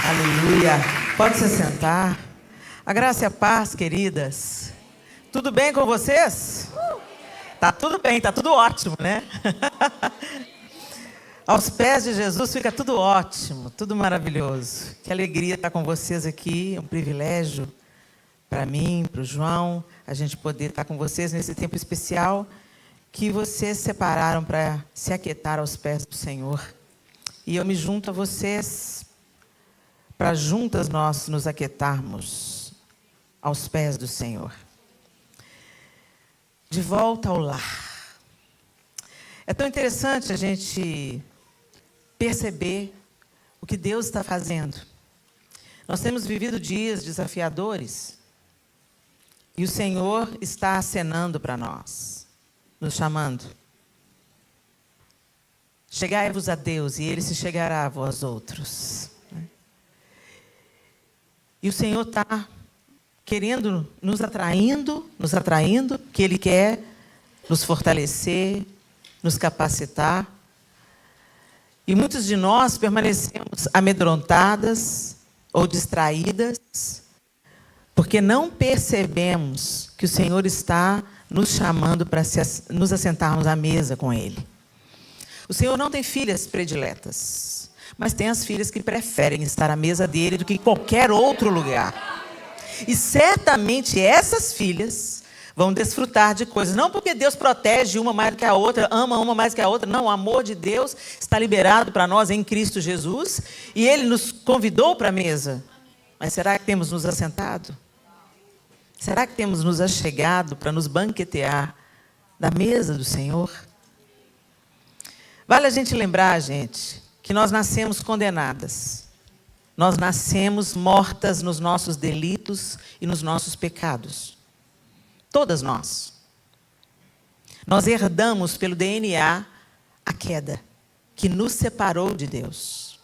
Aleluia. Pode se sentar. A graça e a paz, queridas. Tudo bem com vocês? Tá tudo bem, tá tudo ótimo, né? Aos pés de Jesus fica tudo ótimo, tudo maravilhoso. Que alegria estar com vocês aqui, é um privilégio para mim, para o João, a gente poder estar com vocês nesse tempo especial que vocês separaram para se aquietar aos pés do Senhor. E eu me junto a vocês para juntas nós nos aquietarmos aos pés do Senhor. De volta ao lar. É tão interessante a gente perceber o que Deus está fazendo. Nós temos vivido dias desafiadores e o Senhor está acenando para nós, nos chamando. Chegai-vos a Deus e Ele se chegará a vós outros. E o Senhor está querendo nos atraindo, que Ele quer nos fortalecer, nos capacitar. E muitos de nós permanecemos amedrontadas ou distraídas, porque não percebemos que o Senhor está nos chamando para nos assentarmos à mesa com Ele. O Senhor não tem filhas prediletas, mas tem as filhas que preferem estar à mesa dele do que em qualquer outro lugar. E certamente essas filhas vão desfrutar de coisas, não porque Deus protege uma mais do que a outra, ama uma mais que a outra, não, o amor de Deus está liberado para nós em Cristo Jesus, e Ele nos convidou para a mesa. Mas será que temos nos assentado? Será que temos nos achegado para nos banquetear da mesa do Senhor? Vale a gente lembrar, gente, que nós nascemos condenadas. Nós nascemos mortas nos nossos delitos e nos nossos pecados. Todas nós. Nós herdamos pelo DNA a queda, que nos separou de Deus.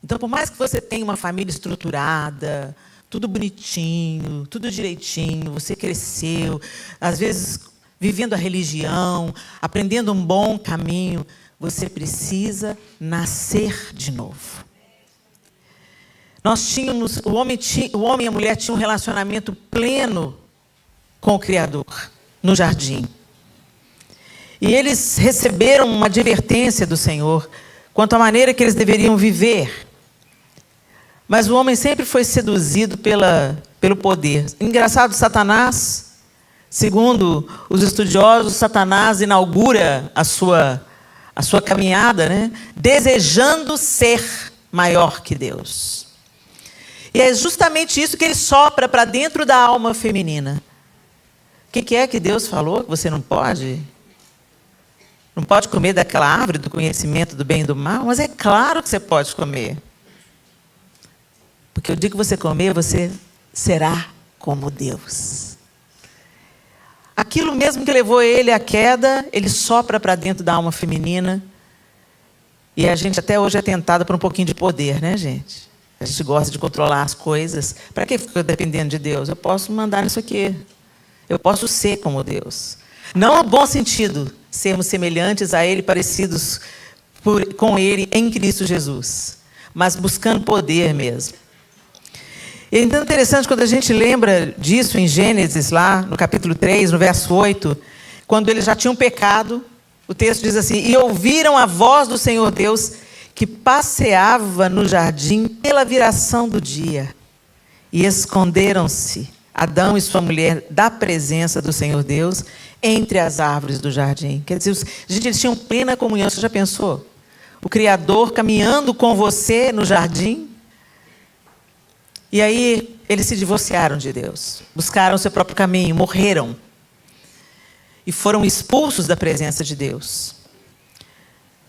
Então, por mais que você tenha uma família estruturada, tudo bonitinho, tudo direitinho, você cresceu, às vezes vivendo a religião, aprendendo um bom caminho, você precisa nascer de novo. Nós tínhamos, o homem e a mulher tinham um relacionamento pleno com o Criador, no jardim. E eles receberam uma advertência do Senhor quanto à maneira que eles deveriam viver. Mas o homem sempre foi seduzido pelo poder. Engraçado, Satanás, segundo os estudiosos, Satanás inaugura a sua caminhada, né? Desejando ser maior que Deus. E é justamente isso que ele sopra para dentro da alma feminina. O que é que Deus falou que você não pode? Não pode comer daquela árvore do conhecimento do bem e do mal? Mas é claro que você pode comer. Porque o dia que você comer, você será como Deus. Aquilo mesmo que levou ele à queda, ele sopra para dentro da alma feminina. E a gente até hoje é tentada por um pouquinho de poder, né, gente? A gente gosta de controlar as coisas. Para que ficar dependendo de Deus? Eu posso mandar nisso aqui. Eu posso ser como Deus. Não no bom sentido, sermos semelhantes a Ele, parecidos com Ele em Cristo Jesus. Mas buscando poder mesmo. E é então interessante quando a gente lembra disso em Gênesis, lá no capítulo 3, no verso 8, quando eles já tinham pecado, o texto diz assim: e ouviram a voz do Senhor Deus, que passeava no jardim pela viração do dia. E esconderam-se Adão e sua mulher da presença do Senhor Deus entre as árvores do jardim. Quer dizer, gente, eles tinham plena comunhão. Você já pensou? O Criador caminhando com você no jardim. E aí eles se divorciaram de Deus. Buscaram o seu próprio caminho, morreram. E foram expulsos da presença de Deus.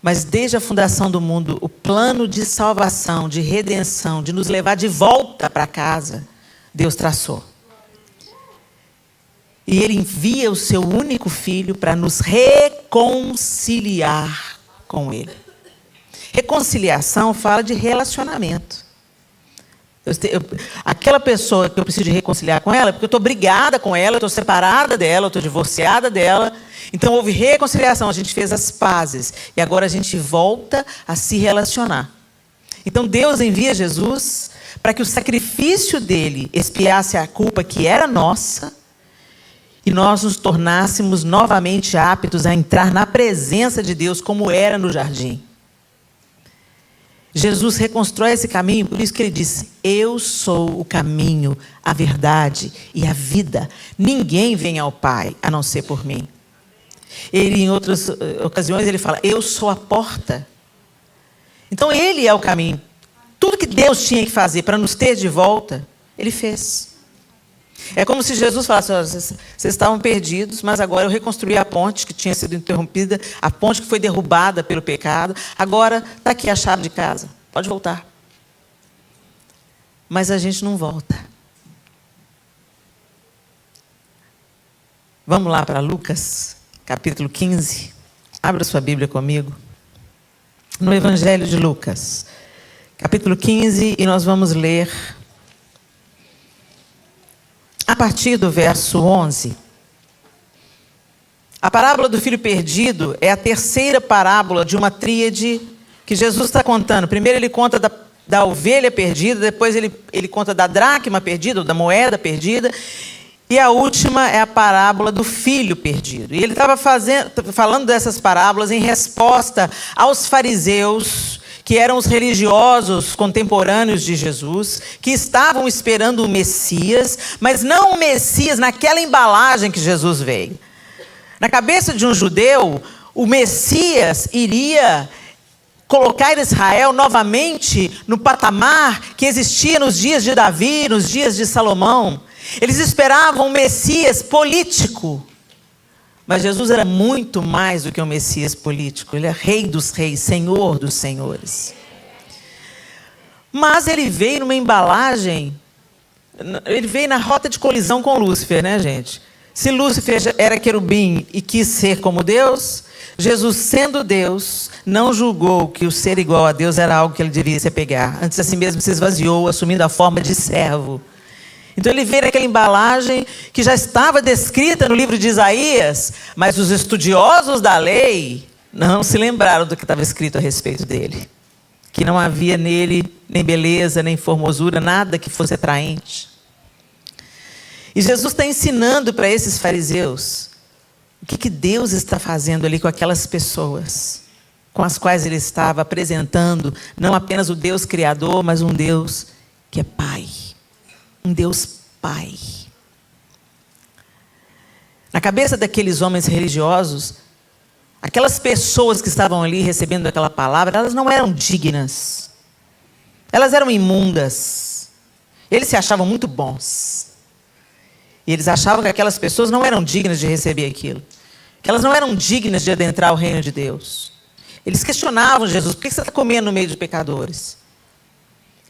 Mas desde a fundação do mundo, o plano de salvação, de redenção, de nos levar de volta para casa, Deus traçou. E Ele envia o seu único Filho para nos reconciliar com Ele. Reconciliação fala de relacionamento. Aquela pessoa que eu preciso de reconciliar com ela, porque eu estou brigada com ela, eu estou separada dela, eu estou divorciada dela. Então houve reconciliação, a gente fez as pazes. E agora a gente volta a se relacionar. Então Deus envia Jesus para que o sacrifício dele expiasse a culpa que era nossa e nós nos tornássemos novamente aptos a entrar na presença de Deus como era no jardim. Jesus reconstrói esse caminho, por isso que ele diz: eu sou o caminho, a verdade e a vida. Ninguém vem ao Pai a não ser por mim. Ele, em outras ocasiões, ele fala: eu sou a porta. Então, ele é o caminho. Tudo que Deus tinha que fazer para nos ter de volta, ele fez. É como se Jesus falasse: vocês estavam perdidos, mas agora eu reconstruí a ponte que tinha sido interrompida, a ponte que foi derrubada pelo pecado. Agora está aqui a chave de casa, pode voltar. Mas a gente não volta. Vamos lá para Lucas, capítulo 15. Abra sua Bíblia comigo. No Evangelho de Lucas, capítulo 15, e nós vamos ler a partir do verso 11. A parábola do filho perdido é a terceira parábola de uma tríade que Jesus está contando. Primeiro ele conta da ovelha perdida, depois ele conta da dracma perdida, ou da moeda perdida, e a última é a parábola do filho perdido. E ele estava falando dessas parábolas em resposta aos fariseus, que eram os religiosos contemporâneos de Jesus, que estavam esperando o Messias, mas não o Messias naquela embalagem que Jesus veio. Na cabeça de um judeu, o Messias iria colocar Israel novamente no patamar que existia nos dias de Davi, nos dias de Salomão. Eles esperavam um Messias político. Mas Jesus era muito mais do que um Messias político. Ele é Rei dos reis, Senhor dos senhores. Mas ele veio numa embalagem, ele veio na rota de colisão com Lúcifer, né, gente? Se Lúcifer era querubim e quis ser como Deus, Jesus, sendo Deus, não julgou que o ser igual a Deus era algo que ele devia se apegar. Antes, assim mesmo, se esvaziou, assumindo a forma de servo. Então ele veio naquela embalagem que já estava descrita no livro de Isaías, mas os estudiosos da lei não se lembraram do que estava escrito a respeito dele. Que não havia nele nem beleza, nem formosura, nada que fosse atraente. E Jesus está ensinando para esses fariseus o que Deus está fazendo ali com aquelas pessoas, com as quais ele estava apresentando não apenas o Deus Criador, mas um Deus que é Pai. Um Deus Pai. Na cabeça daqueles homens religiosos, aquelas pessoas que estavam ali recebendo aquela palavra, elas não eram dignas. Elas eram imundas. Eles se achavam muito bons. E eles achavam que aquelas pessoas não eram dignas de receber aquilo. Que elas não eram dignas de adentrar o reino de Deus. Eles questionavam Jesus: por que você está comendo no meio de pecadores?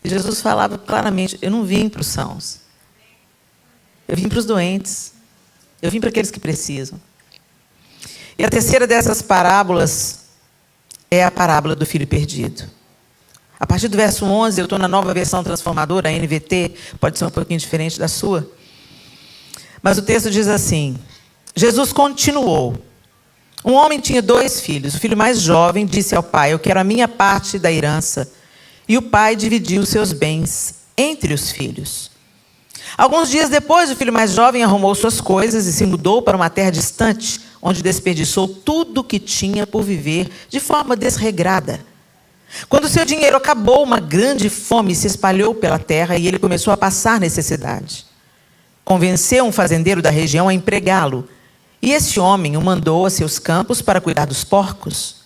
E Jesus falava claramente: eu não vim para os sãos. Eu vim para os doentes. Eu vim para aqueles que precisam. E a terceira dessas parábolas é a parábola do filho perdido. A partir do verso 11, eu estou na Nova Versão Transformadora, a NVT, pode ser um pouquinho diferente da sua. Mas o texto diz assim: Jesus continuou. Um homem tinha 2 filhos. O filho mais jovem disse ao pai: eu quero a minha parte da herança. E o pai dividiu seus bens entre os filhos. Alguns dias depois, o filho mais jovem arrumou suas coisas e se mudou para uma terra distante, onde desperdiçou tudo o que tinha por viver de forma desregrada. Quando seu dinheiro acabou, uma grande fome se espalhou pela terra e ele começou a passar necessidade. Convenceu um fazendeiro da região a empregá-lo, e esse homem o mandou a seus campos para cuidar dos porcos.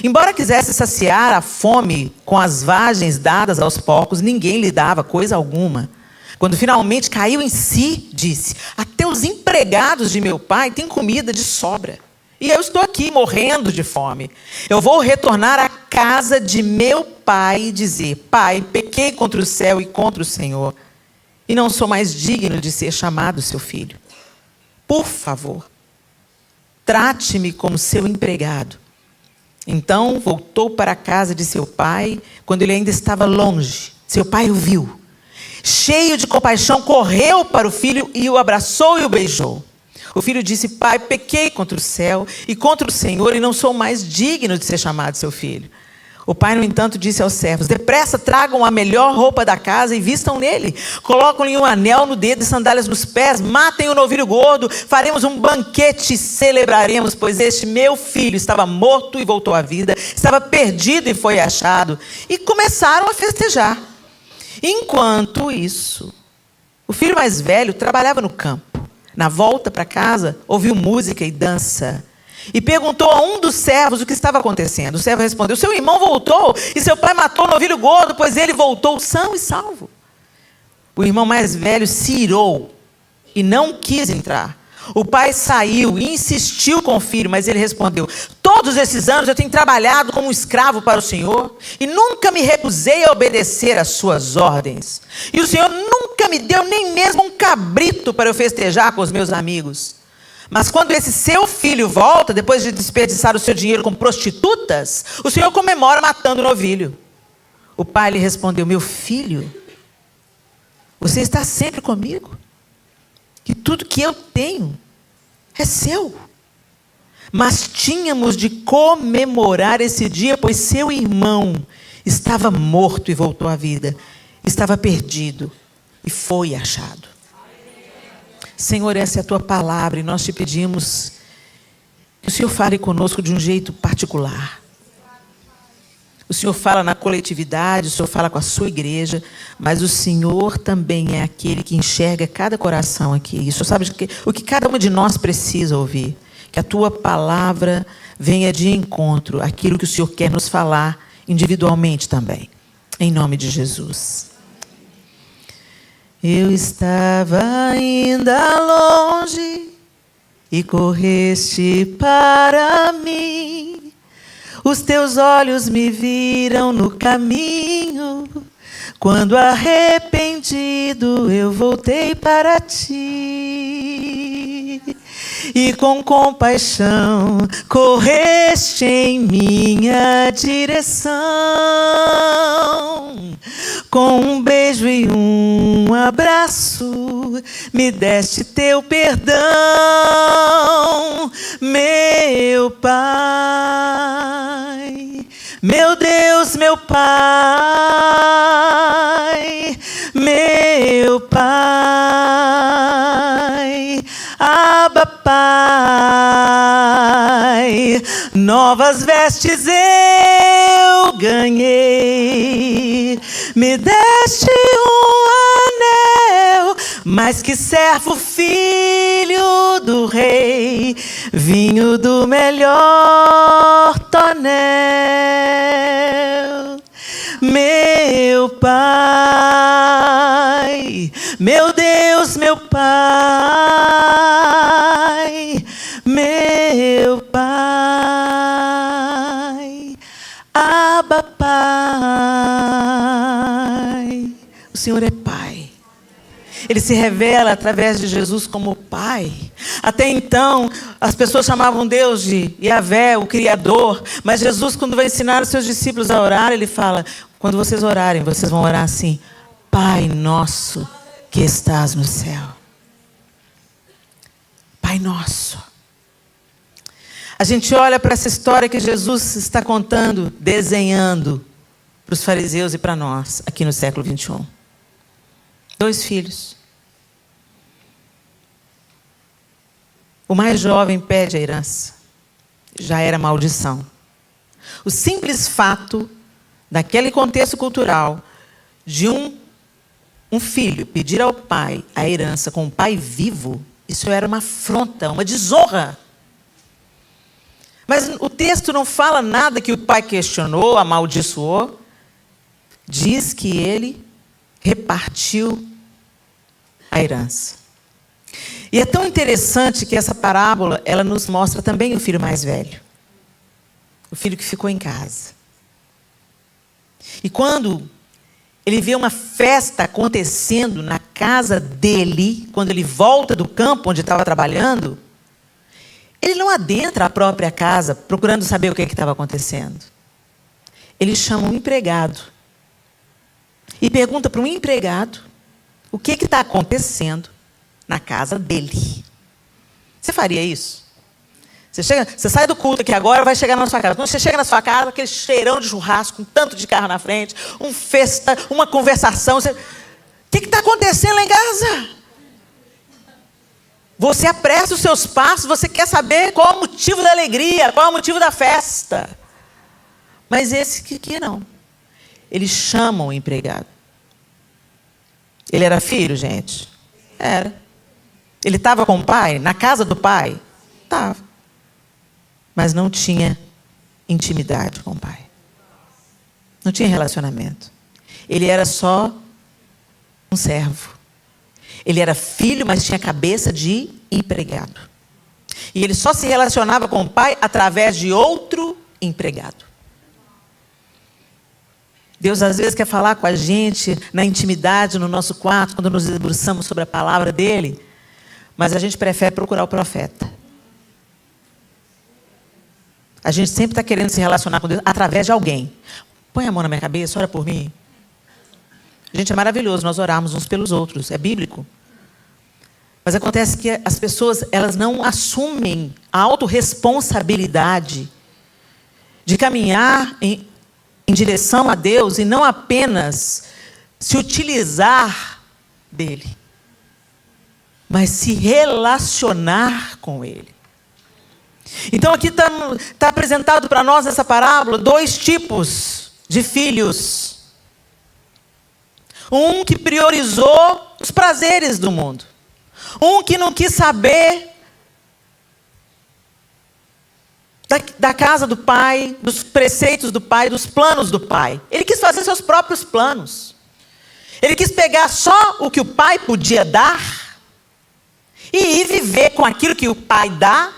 Embora quisesse saciar a fome com as vagens dadas aos porcos, ninguém lhe dava coisa alguma. Quando finalmente caiu em si, disse: até os empregados de meu pai têm comida de sobra. E eu estou aqui morrendo de fome. Eu vou retornar à casa de meu pai e dizer: pai, pequei contra o céu e contra o Senhor, e não sou mais digno de ser chamado seu filho. Por favor, trate-me como seu empregado. Então voltou para a casa de seu pai, quando ele ainda estava longe. Seu pai o viu. Cheio de compaixão, correu para o filho e o abraçou e o beijou. O filho disse: pai, pequei contra o céu e contra o Senhor, e não sou mais digno de ser chamado seu filho. O pai, no entanto, disse aos servos: depressa tragam a melhor roupa da casa e vistam nele. Colocam-lhe um anel no dedo e sandálias nos pés. Matem o novilho gordo. Faremos um banquete e celebraremos, pois este meu filho estava morto e voltou à vida. Estava perdido e foi achado. E começaram a festejar. Enquanto isso, o filho mais velho trabalhava no campo. Na volta para casa, ouviu música e dança. E perguntou a um dos servos o que estava acontecendo. O servo respondeu: seu irmão voltou e seu pai matou o novilho gordo, pois ele voltou são e salvo. O irmão mais velho se irou e não quis entrar. O pai saiu e insistiu com o filho, mas ele respondeu: todos esses anos eu tenho trabalhado como um escravo para o Senhor e nunca me recusei a obedecer às suas ordens. E o Senhor nunca me deu nem mesmo um cabrito para eu festejar com os meus amigos. Mas quando esse seu filho volta, depois de desperdiçar o seu dinheiro com prostitutas, o Senhor comemora matando o novilho. O pai lhe respondeu: meu filho, você está sempre comigo, e tudo que eu tenho é seu. Mas tínhamos de comemorar esse dia, pois seu irmão estava morto e voltou à vida, estava perdido e foi achado. Senhor, essa é a tua palavra e nós te pedimos que o Senhor fale conosco de um jeito particular. O Senhor fala na coletividade, o Senhor fala com a sua igreja, mas o Senhor também é aquele que enxerga cada coração aqui. E o Senhor sabe o que cada uma de nós precisa ouvir. Que a tua palavra venha de encontro àquilo que o Senhor quer nos falar individualmente também. Em nome de Jesus. Eu estava ainda longe e correste para mim. Os teus olhos me viram no caminho. Quando arrependido eu voltei para ti. E com compaixão correste em minha direção. Com um beijo e um abraço, me deste teu perdão, meu Pai, meu Deus, meu Pai, meu Pai, Abba, Pai, novas vestes eu ganhei. Me deste um anel, mais que servo, filho do rei, vinho do melhor tonel. Meu Pai, meu Deus, meu Pai, meu Pai, Abba, Pai. O Senhor é Pai. Ele se revela através de Jesus como Pai. Até então, as pessoas chamavam Deus de Yahvé, o Criador. Mas Jesus, quando vai ensinar os seus discípulos a orar, ele fala: quando vocês orarem, vocês vão orar assim: Pai nosso que estás no céu. Pai nosso. A gente olha para essa história que Jesus está contando, desenhando para os fariseus e para nós, aqui no século 21. 2 filhos. O mais jovem pede a herança. Já era maldição. O simples fato, daquele contexto cultural, de um filho pedir ao pai a herança com o pai vivo, isso era uma afronta, uma desonra. Mas o texto não fala nada que o pai questionou, amaldiçoou. Diz que ele repartiu a herança. E é tão interessante que essa parábola, ela nos mostra também o filho mais velho. O filho que ficou em casa. E quando ele vê uma festa acontecendo na casa dele, quando ele volta do campo onde estava trabalhando, ele não adentra a própria casa procurando saber o que estava acontecendo. Ele chama um empregado e pergunta para um empregado o que está acontecendo na casa dele. Você faria isso? Você sai do culto aqui agora, vai chegar na sua casa. Quando você chega na sua casa, aquele cheirão de churrasco, um tanto de carro na frente, um festa, uma conversação. O que está acontecendo lá em casa? Você apressa os seus passos, você quer saber qual é o motivo da alegria, qual é o motivo da festa. Mas esse aqui não. Eles chamam o empregado. Ele era filho, gente? Era. Ele estava com o pai, na casa do pai? Estava. Mas não tinha intimidade com o pai. Não tinha relacionamento. Ele era só um servo. Ele era filho, mas tinha cabeça de empregado. E ele só se relacionava com o pai através de outro empregado. Deus às vezes quer falar com a gente na intimidade, no nosso quarto, quando nos debruçamos sobre a palavra dele, mas a gente prefere procurar o profeta. A gente sempre está querendo se relacionar com Deus através de alguém. Põe a mão na minha cabeça, ora por mim. Gente, é maravilhoso nós orarmos uns pelos outros, é bíblico. Mas acontece que as pessoas, elas não assumem a autorresponsabilidade de caminhar em direção a Deus e não apenas se utilizar dele, mas se relacionar com ele. Então aqui está apresentado para nós nessa parábola 2 tipos de filhos. Um que priorizou os prazeres do mundo. Um que não quis saber da casa do pai, dos preceitos do pai, dos planos do pai. Ele quis fazer seus próprios planos. Ele quis pegar só o que o pai podia dar e ir viver com aquilo que o pai dá,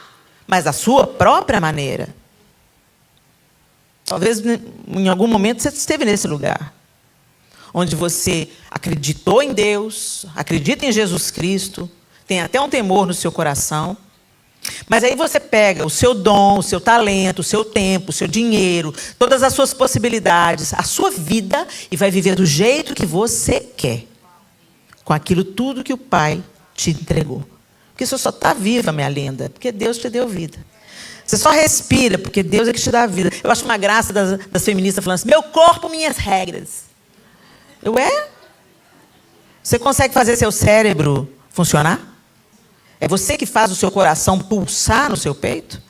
mas da sua própria maneira. Talvez em algum momento você esteve nesse lugar, onde você acreditou em Deus, acredita em Jesus Cristo, tem até um temor no seu coração, mas aí você pega o seu dom, o seu talento, o seu tempo, o seu dinheiro, todas as suas possibilidades, a sua vida, e vai viver do jeito que você quer, com aquilo tudo que o Pai te entregou. Porque você só está viva, minha linda, porque Deus te deu vida. Você só respira, porque Deus é que te dá vida. Eu acho uma graça das feministas falando assim, meu corpo, minhas regras. Você consegue fazer seu cérebro funcionar? É você que faz o seu coração pulsar no seu peito?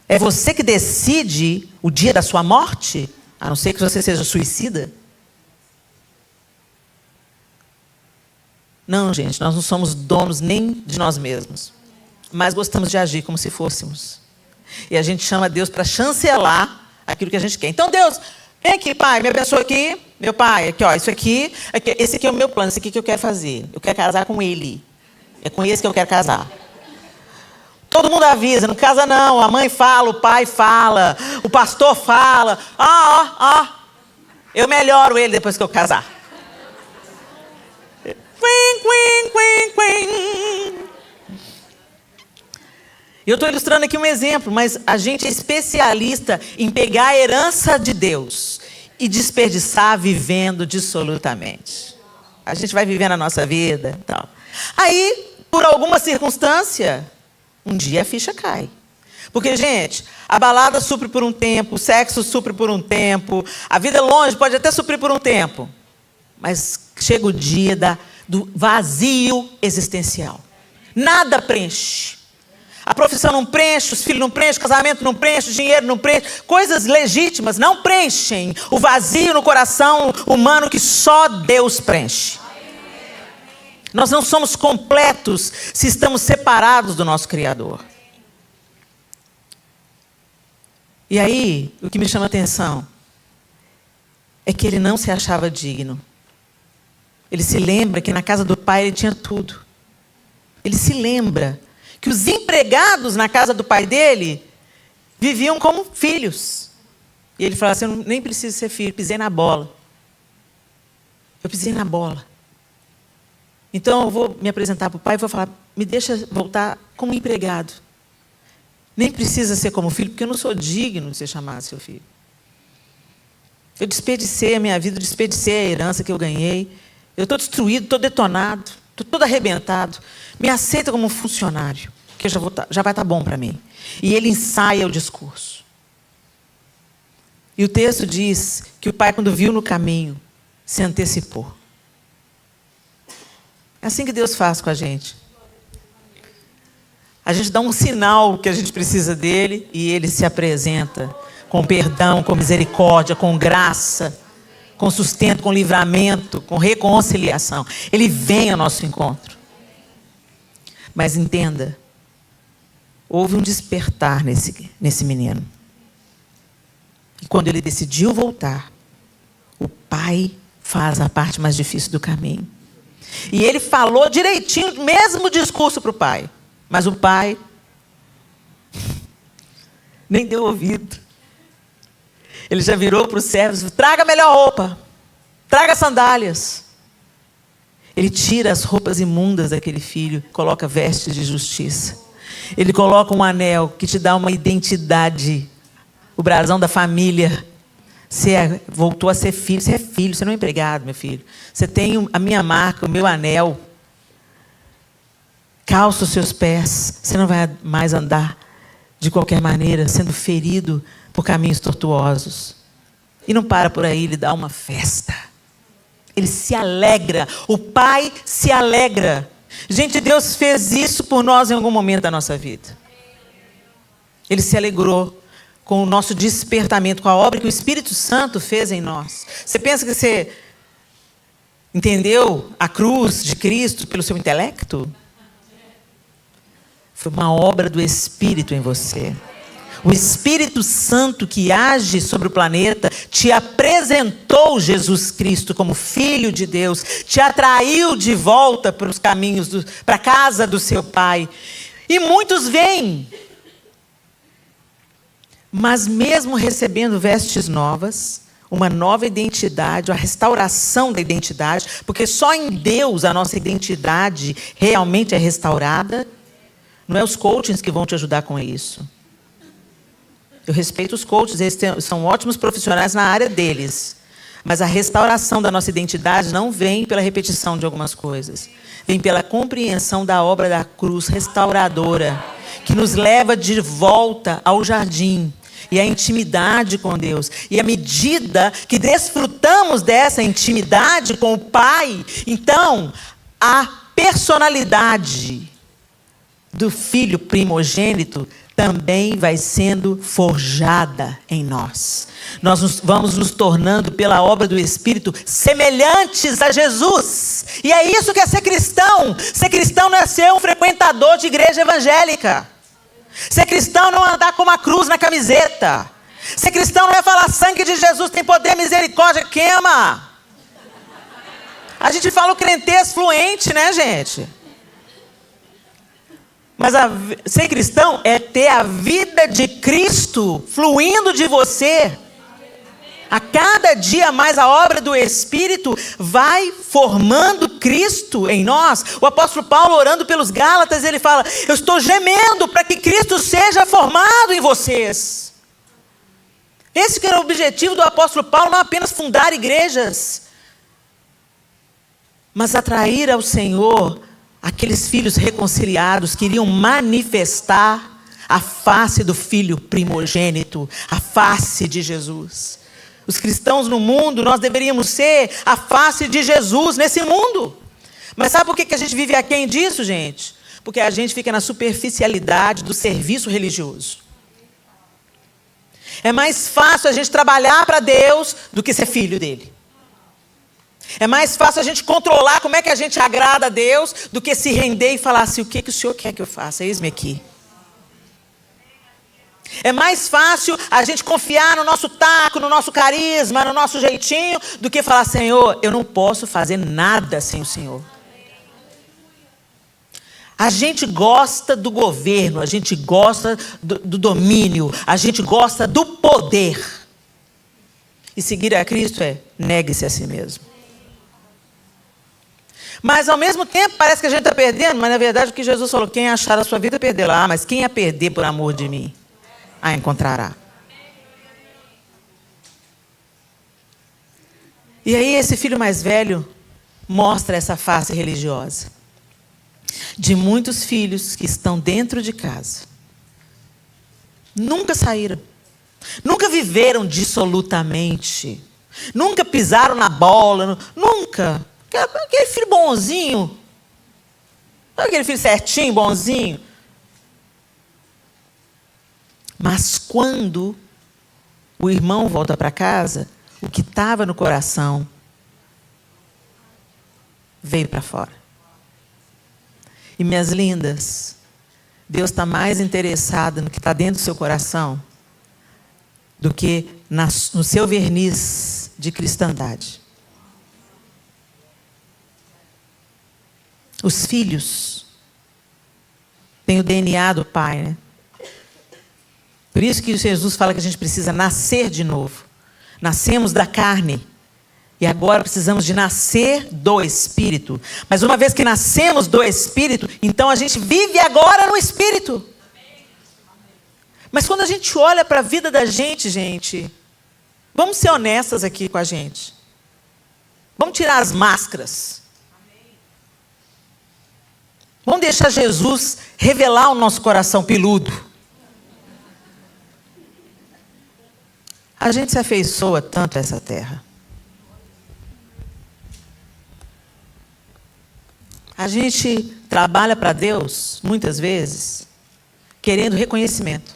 É você que decide o dia da sua morte? A não ser que você seja suicida? Não, gente, nós não somos donos nem de nós mesmos. Mas gostamos de agir como se fôssemos. E a gente chama Deus para chancelar aquilo que a gente quer. Então, Deus, vem aqui, Pai, me abençoa aqui. Meu Pai, aqui, ó, isso aqui, esse aqui é o meu plano, esse aqui que eu quero fazer. Eu quero casar com ele. É com esse que eu quero casar. Todo mundo avisa, não casa não. A mãe fala, o pai fala, o pastor fala. Eu melhoro ele depois que eu casar. Eu estou ilustrando aqui um exemplo, mas a gente é especialista em pegar a herança de Deus e desperdiçar vivendo dissolutamente. A gente vai vivendo a nossa vida e tal. Aí, por alguma circunstância, um dia a ficha cai. Porque, gente, a balada supre por um tempo, o sexo supre por um tempo, a vida longe pode até suprir por um tempo. Mas chega o dia do vazio existencial. Nada preenche. A profissão não preenche, os filhos não preenchem, o casamento não preenche, o dinheiro não preenche. Coisas legítimas não preenchem o vazio no coração humano que só Deus preenche. Nós não somos completos se estamos separados do nosso Criador. E aí, o que me chama a atenção é que ele não se achava digno. Ele se lembra que na casa do pai ele tinha tudo. Ele se lembra que os empregados na casa do pai dele viviam como filhos. E ele fala assim, eu nem preciso ser filho, pisei na bola. Eu pisei na bola. Então eu vou me apresentar para o pai e vou falar, me deixa voltar como empregado. Nem precisa ser como filho, porque eu não sou digno de ser chamado seu filho. Eu desperdicei a minha vida, desperdicei a herança que eu ganhei. Eu estou destruído, estou detonado, estou todo arrebentado. Me aceita como um funcionário. porque já vai estar bom para mim. E ele ensaia o discurso. E o texto diz que o pai, quando viu no caminho, se antecipou. É assim que Deus faz com a gente. A gente dá um sinal que a gente precisa dele e ele se apresenta com perdão, com misericórdia, com graça, com sustento, com livramento, com reconciliação. Ele vem ao nosso encontro. Mas entenda, houve um despertar nesse menino. E quando ele decidiu voltar, o pai faz a parte mais difícil do caminho. E ele falou direitinho, o mesmo discurso para o pai. Mas o pai nem deu ouvido. Ele já virou para os servos: traga a melhor roupa, traga sandálias. Ele tira as roupas imundas daquele filho, coloca vestes de justiça. Ele coloca um anel que te dá uma identidade, o brasão da família. Você voltou a ser filho, você é filho, você não é empregado, meu filho. Você tem a minha marca, o meu anel. Calça os seus pés, você não vai mais andar de qualquer maneira, sendo ferido por caminhos tortuosos. E não para por aí, ele dá uma festa. Ele se alegra, o pai se alegra. Gente, Deus fez isso por nós em algum momento da nossa vida. Ele se alegrou com o nosso despertamento, com a obra que o Espírito Santo fez em nós. Você pensa que você entendeu a cruz de Cristo pelo seu intelecto? Foi uma obra do Espírito em você. O Espírito Santo que age sobre o planeta te apresentou Jesus Cristo como Filho de Deus, te atraiu de volta para os caminhos, para a casa do seu Pai. E muitos vêm, mas mesmo recebendo vestes novas, uma nova identidade, a restauração da identidade, porque só em Deus a nossa identidade realmente é restaurada. Não é os coachings que vão te ajudar com isso. Eu respeito os coaches, eles são ótimos profissionais na área deles. Mas a restauração da nossa identidade não vem pela repetição de algumas coisas. Vem pela compreensão da obra da cruz restauradora, que nos leva de volta ao jardim e à intimidade com Deus. E à medida que desfrutamos dessa intimidade com o Pai, então a personalidade do filho primogênito também vai sendo forjada em nós. Nós vamos nos tornando, pela obra do Espírito, semelhantes a Jesus. E é isso que é ser cristão. Ser cristão não é ser um frequentador de igreja evangélica. Ser cristão não é andar com uma cruz na camiseta. Ser cristão não é falar: sangue de Jesus tem poder, misericórdia, queima. A gente fala o crentez fluente, né, gente? Mas ser cristão é ter a vida de Cristo fluindo de você. A cada dia mais a obra do Espírito vai formando Cristo em nós. O apóstolo Paulo, orando pelos Gálatas, ele fala: eu estou gemendo para que Cristo seja formado em vocês. Esse que era o objetivo do apóstolo Paulo, não apenas fundar igrejas, mas atrair ao Senhor aqueles filhos reconciliados que iriam manifestar a face do filho primogênito, a face de Jesus. Os cristãos no mundo, nós deveríamos ser a face de Jesus nesse mundo. Mas sabe por que a gente vive aquém disso, gente? Porque a gente fica na superficialidade do serviço religioso. É mais fácil a gente trabalhar para Deus do que ser filho dele. É mais fácil a gente controlar como é que a gente agrada a Deus do que se render e falar assim: o que o Senhor quer que eu faça? Eis-me aqui. É mais fácil a gente confiar no nosso taco, no nosso carisma, no nosso jeitinho, do que falar: Senhor, eu não posso fazer nada sem o Senhor. A gente gosta do governo, a gente gosta do domínio, a gente gosta do poder. E seguir a Cristo é: negue-se a si mesmo. Mas ao mesmo tempo parece que a gente está perdendo, mas na verdade o que Jesus falou: quem achar a sua vida perdê-la, mas quem a perder por amor de mim, a encontrará. E aí esse filho mais velho mostra essa face religiosa. de muitos filhos que estão dentro de casa. Nunca saíram. Nunca viveram dissolutamente. Nunca pisaram na bola. Nunca. Aquele filho bonzinho. Aquele filho certinho, bonzinho. Mas quando o irmão volta para casa, o que estava no coração veio para fora. E minhas lindas, Deus está mais interessado no que está dentro do seu coração do que no seu verniz de cristandade. Os filhos têm o DNA do pai, né? Por isso que Jesus fala que a gente precisa nascer de novo. Nascemos da carne. E agora precisamos de nascer do Espírito. Mas uma vez que nascemos do Espírito, então a gente vive agora no Espírito. Mas quando a gente olha para a vida da gente, vamos ser honestas aqui com a gente. Vamos tirar as máscaras. Vamos deixar Jesus revelar o nosso coração peludo. A gente se afeiçoa tanto a essa terra. A gente trabalha para Deus, muitas vezes, querendo reconhecimento.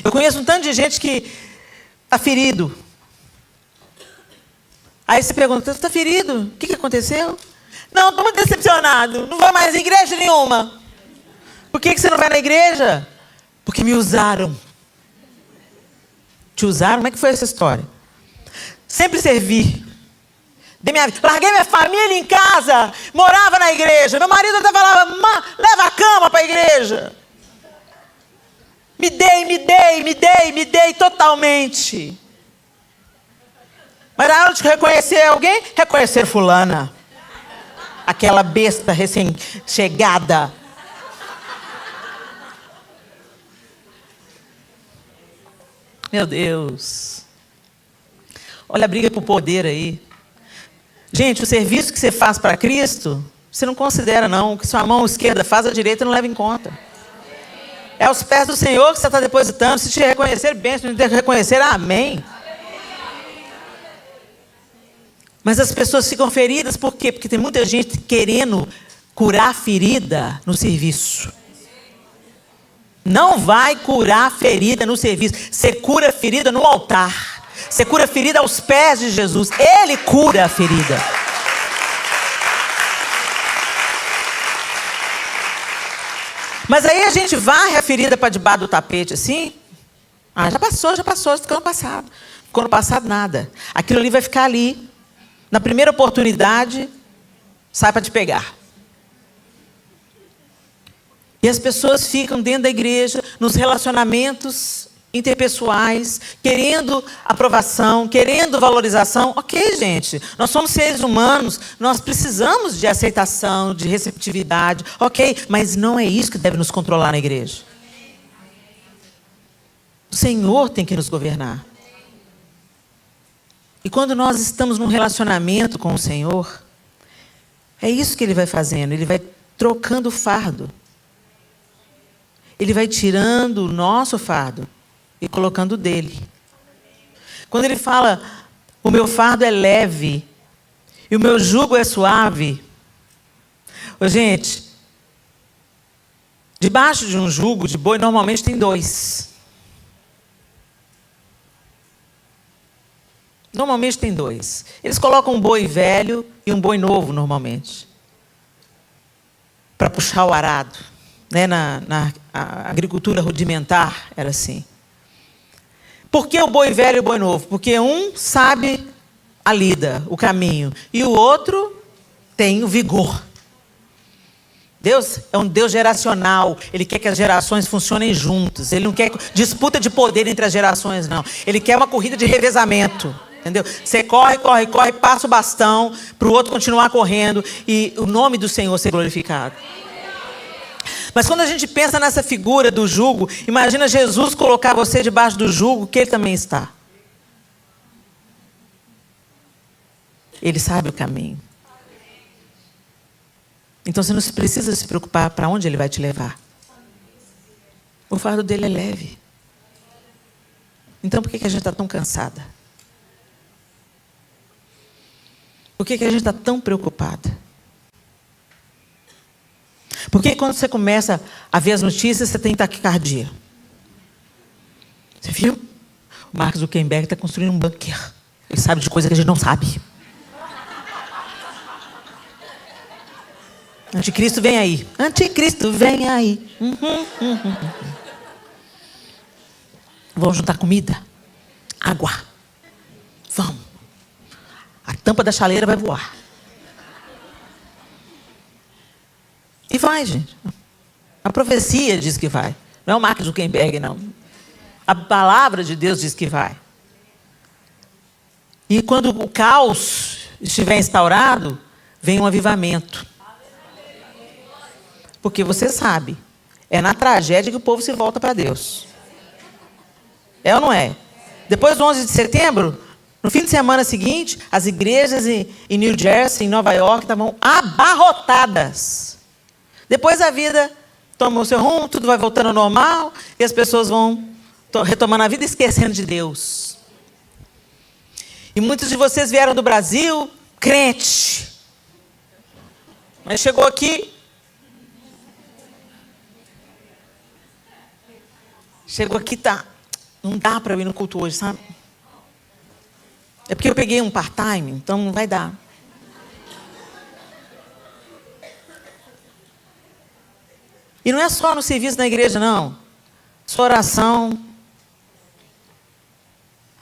Eu conheço um tanto de gente que está ferido. Aí você pergunta, você está ferido? O que aconteceu? Não, estou muito decepcionado. Não vou mais em igreja nenhuma. Por que você não vai na igreja? Porque me usaram. Te usaram? Como é que foi essa história? Sempre servi. Larguei minha família em casa, morava na igreja. Meu marido até falava, leva a cama para a igreja. Me dei totalmente. Mas na hora de reconhecer alguém, reconhecer fulana. Aquela besta recém-chegada. Meu Deus. Olha a briga por poder aí. Gente, o serviço que você faz para Cristo, você não considera não. O que sua mão esquerda faz, a direita não leva em conta. É aos pés do Senhor que você está depositando. Se te reconhecer bem, se não te reconhecer, amém. Mas as pessoas ficam feridas, por quê? Porque tem muita gente querendo curar ferida no serviço. Não vai curar ferida no serviço. Você cura ferida no altar. Você cura ferida aos pés de Jesus. Ele cura a ferida. Mas aí a gente varre a ferida para debaixo do tapete assim. Já passou, ficou no passado. Ficou no passado nada. Aquilo ali vai ficar ali. Na primeira oportunidade, sai para te pegar. E as pessoas ficam dentro da igreja, nos relacionamentos interpessoais, querendo aprovação, querendo valorização. Ok, gente, nós somos seres humanos, nós precisamos de aceitação, de receptividade. Ok, mas não é isso que deve nos controlar na igreja. O Senhor tem que nos governar. E quando nós estamos num relacionamento com o Senhor, é isso que Ele vai fazendo, Ele vai trocando o fardo. Ele vai tirando o nosso fardo e colocando o dele. Quando Ele fala, o meu fardo é leve e o meu jugo é suave. Gente, debaixo de um jugo de boi normalmente tem dois. Normalmente tem dois. Eles colocam um boi velho e um boi novo, normalmente. Para puxar o arado. Né? Na agricultura rudimentar, era assim. Por que o boi velho e o boi novo? Porque um sabe a lida, o caminho. E o outro tem o vigor. Deus é um Deus geracional. Ele quer que as gerações funcionem juntas. Ele não quer disputa de poder entre as gerações, não. Ele quer uma corrida de revezamento. Entendeu? Você corre, passa o bastão para o outro continuar correndo e o nome do Senhor ser glorificado. Mas quando a gente pensa nessa figura do jugo, imagina Jesus colocar você debaixo do jugo que Ele também está. Ele sabe o caminho. Então você não precisa se preocupar para onde ele vai te levar. O fardo dele é leve. Então por que a gente está tão cansada? Por que a gente está tão preocupada? Porque quando você começa a ver as notícias, você tem taquicardia. Você viu? O Mark Zuckerberg está construindo um bunker. Ele sabe de coisa que a gente não sabe. Anticristo vem aí. Anticristo vem aí. Vamos juntar comida, água. Vamos. A tampa da chaleira vai voar. E vai, gente. A profecia diz que vai. Não é o Mark Zuckerberg, não. A palavra de Deus diz que vai. E quando o caos estiver instaurado, vem um avivamento. Porque você sabe, é na tragédia que o povo se volta para Deus. É ou não é? Depois do 11 de setembro, no fim de semana seguinte, as igrejas em New Jersey, em Nova York, estavam abarrotadas. Depois a vida toma o seu rumo, tudo vai voltando ao normal, e as pessoas vão retomando a vida esquecendo de Deus. E muitos de vocês vieram do Brasil, crente. Mas chegou aqui... tá... Não dá para eu ir no culto hoje, sabe? É porque eu peguei um part-time, então não vai dar. E não é só no serviço na igreja, não. Sua oração,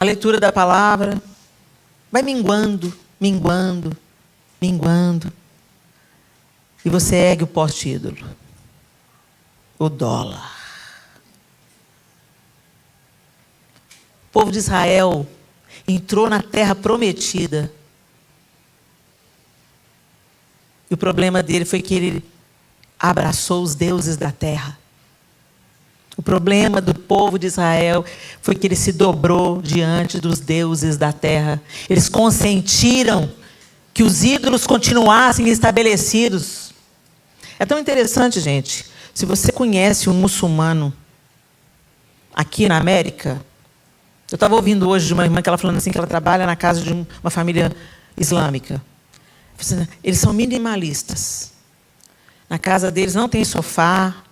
a leitura da palavra, vai minguando. E você ergue o poste-ídolo. O dólar. O povo de Israel entrou na terra prometida. E o problema dele foi que ele abraçou os deuses da terra. O problema do povo de Israel foi que ele se dobrou diante dos deuses da terra. Eles consentiram que os ídolos continuassem estabelecidos. É tão interessante, gente. Se você conhece um muçulmano aqui na América... Eu estava ouvindo hoje de uma irmã que ela falando assim, que ela trabalha na casa de uma família islâmica. Eles são minimalistas. Na casa deles não tem sofá,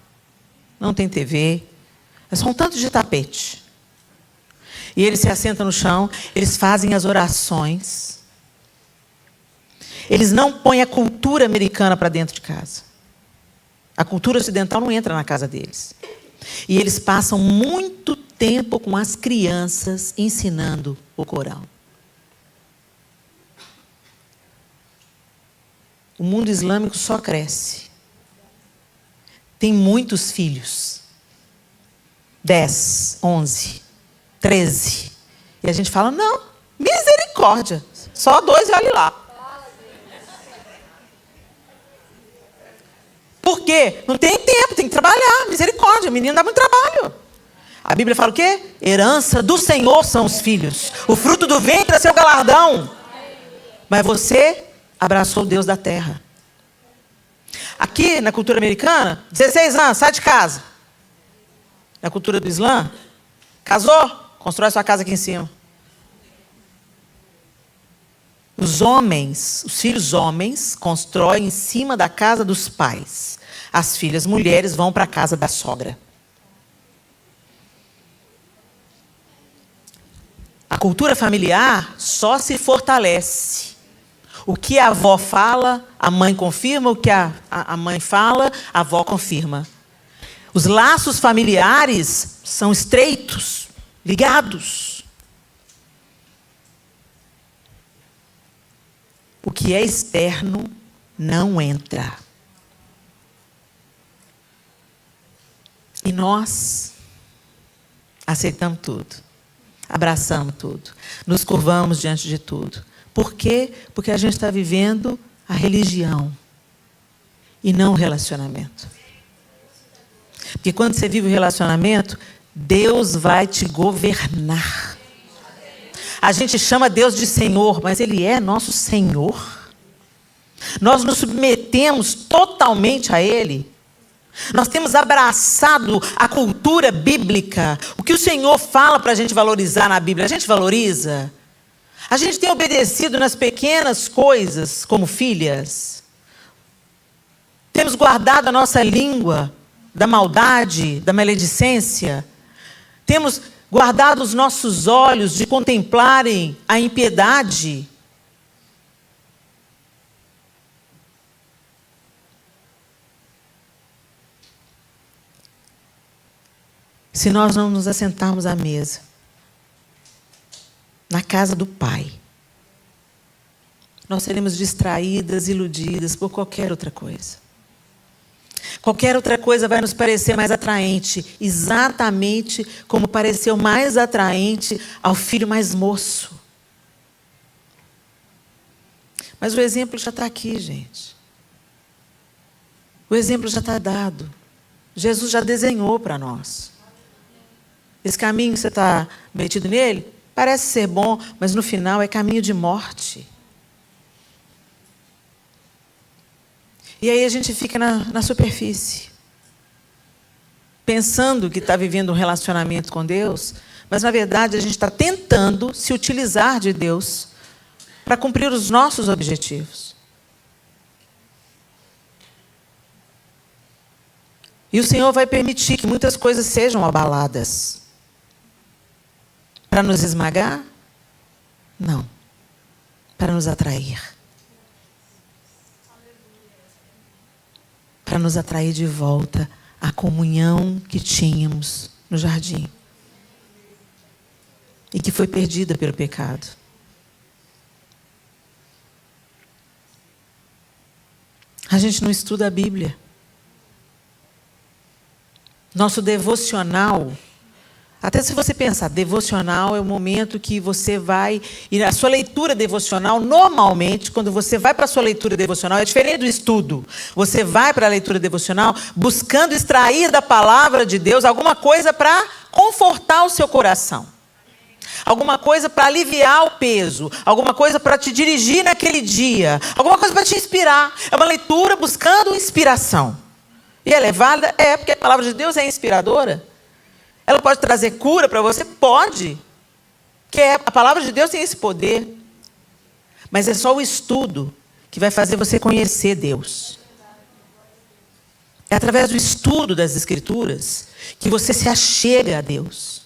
não tem TV. É só um tanto de tapete. E eles se assentam no chão, eles fazem as orações. Eles não põem a cultura americana para dentro de casa. A cultura ocidental não entra na casa deles. E eles passam muito tempo com as crianças ensinando o Corão. O mundo islâmico só cresce. Tem muitos filhos. 10, 11, 13. E a gente fala, não, misericórdia. Só 2 e olhe lá. Por quê? Não tem tempo, tem que trabalhar. Misericórdia, o menino dá muito trabalho. A Bíblia fala o quê? Herança do Senhor são os filhos. O fruto do ventre é seu galardão. Mas você abraçou o Deus da terra. Aqui, na cultura americana, 16 anos, sai de casa. Na cultura do Islã, casou, constrói sua casa aqui em cima. Os homens, os filhos homens, constroem em cima da casa dos pais. As filhas mulheres vão para a casa da sogra. A cultura familiar só se fortalece. O que a avó fala, a mãe confirma. O que a mãe fala, a avó confirma. Os laços familiares são estreitos, ligados. O que é externo não entra. E nós aceitamos tudo. Abraçamos tudo, nos curvamos diante de tudo. Por quê? Porque a gente está vivendo a religião e não o relacionamento. Porque quando você vive o relacionamento, Deus vai te governar. A gente chama Deus de Senhor, mas Ele é nosso Senhor. Nós nos submetemos pertencemos totalmente a Ele. Nós temos abraçado a cultura bíblica. O que o Senhor fala para a gente valorizar na Bíblia, a gente valoriza. A gente tem obedecido nas pequenas coisas, como filhas. Temos guardado a nossa língua da maldade, da maledicência. Temos guardado os nossos olhos de contemplarem a impiedade. Se nós não nos assentarmos à mesa, na casa do Pai, nós seremos distraídas, iludidas por qualquer outra coisa. Qualquer outra coisa vai nos parecer mais atraente, exatamente como pareceu mais atraente ao filho mais moço. Mas o exemplo já está aqui, gente. O exemplo já está dado. Jesus já desenhou para nós. Esse caminho que você está metido nele, parece ser bom, mas no final é caminho de morte. E aí a gente fica na superfície, pensando que está vivendo um relacionamento com Deus, mas na verdade a gente está tentando se utilizar de Deus para cumprir os nossos objetivos. E o Senhor vai permitir que muitas coisas sejam abaladas. Para nos esmagar? Não. Para nos atrair. Para nos atrair de volta à comunhão que tínhamos no jardim. E que foi perdida pelo pecado. A gente não estuda a Bíblia. Nosso devocional, até se você pensar, devocional é o momento que você vai, e a sua leitura devocional, normalmente, quando você vai para a sua leitura devocional, é diferente do estudo. Você vai para a leitura devocional buscando extrair da palavra de Deus alguma coisa para confortar o seu coração. Alguma coisa para aliviar o peso, alguma coisa para te dirigir naquele dia, alguma coisa para te inspirar. É uma leitura buscando inspiração. E é levada? É, porque a palavra de Deus é inspiradora. Ela pode trazer cura para você? Pode. Porque a palavra de Deus tem esse poder. Mas é só o estudo que vai fazer você conhecer Deus. É através do estudo das Escrituras que você se achega a Deus.